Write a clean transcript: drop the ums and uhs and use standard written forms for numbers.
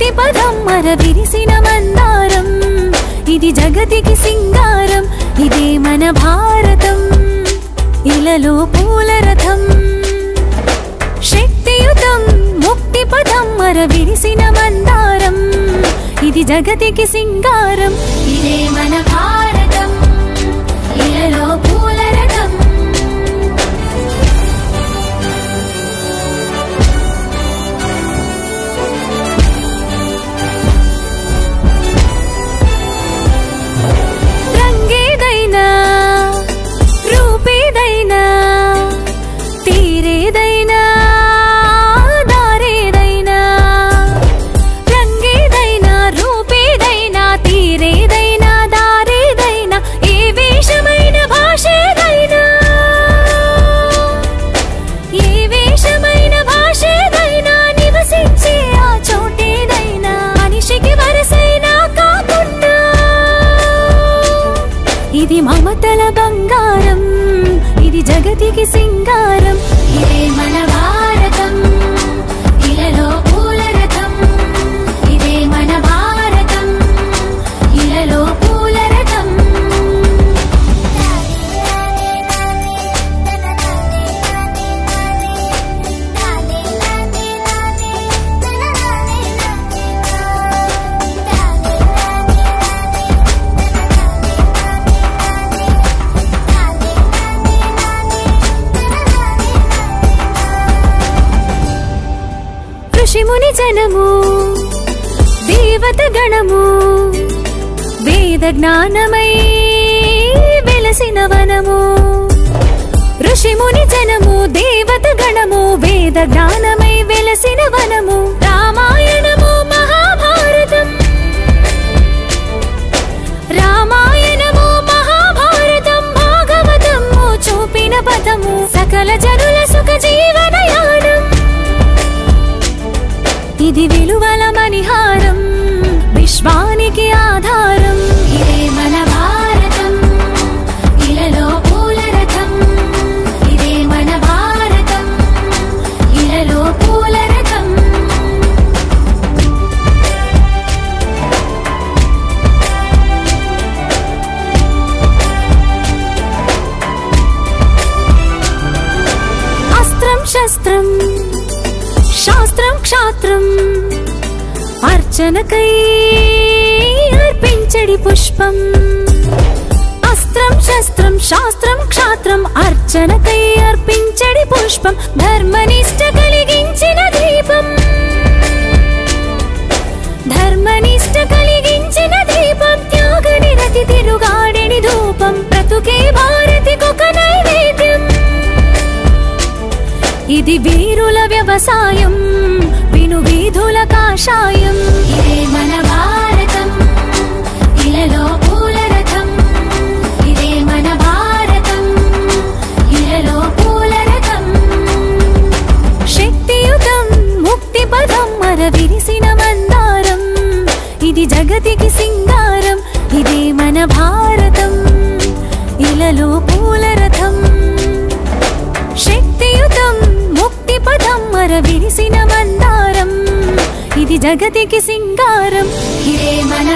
ముక్తి పదం మర విరిసిన మందారం ఇది జగతికి సింగారం ఇదే మన భారతం ఇలలో పూల రథం శక్తియుతం ముక్తి పదం మర విరిసిన మందారం ఇది జగతికి సింగారం ఇదే మన భారతం ఇలలో పూల రథం రంగేదైనా రూపేదైనా తీరేదైనా దారేదైనా రంగేదైనా రూపేదైనా తీరేదైనా దారేదైనా ఏ వేషమైన భాషేదైనా ఏ వేషమైన భాషేదైనా నివసించే ఆ చోటేదైనా మనిషికి వరసైనా కాకుండా ఇది మమతల బంగారం ఇది జగతికి సింగారం ఇదే మన భారతం ఇలలో పూల రథం ఇదే మన భారతం ఇలలో పూల రథం ఋషిముని జనము దేవత గణము వేద జ్ఞానమై వెలసిన వనము ఋషిముని జనము దేవత గణము వేద జ్ఞానమై వెలసిన వనము రామాయణము మహాభారతం రామాయణము మహాభారతం భాగవతము చూపిన పదము సకల జనుల సుఖ జీవనయానం ఇది విలువల మణిహారం విశ్వానికి ఆధారం ఇదే మన భారతం ఇలలో పూల రథం ఇదే మన భారతం ఇలలో పూల రథం అస్త్రం శస్త్రం శాస్త్రం క్షాత్రం అర్చనకై అర్పించడి పుష్పం అస్త్రం శస్త్రం శాస్త్రం క్షాత్రం అర్చనకై అర్పించడి పుష్పం ధర్మనిష్ట కలిగించిన దీపం ధర్మనిష్ట కలిగించిన దీపం త్యాగ నిరతి తిరుగాడెని ధూపం బ్రతుకే భారతికొక నైవేద్యం ఇది వీరుల వ్యవసాయం విను వీధుల కాషాయం ఇదే మన భారతం ఇలలో పూల రథం ఇదే మన భారతం ఇలలో పూల రథం శక్తియుతం ముక్తి పదం మర విరిసిన మందారం ఇది జగతికి సింగారం ఇదే మన భారతం ఇలలో పూల రథం శక్తియుతం ముక్తి పదం మర విరిసిన మందారం ఇది జగతికి సింగారం ఇదే మన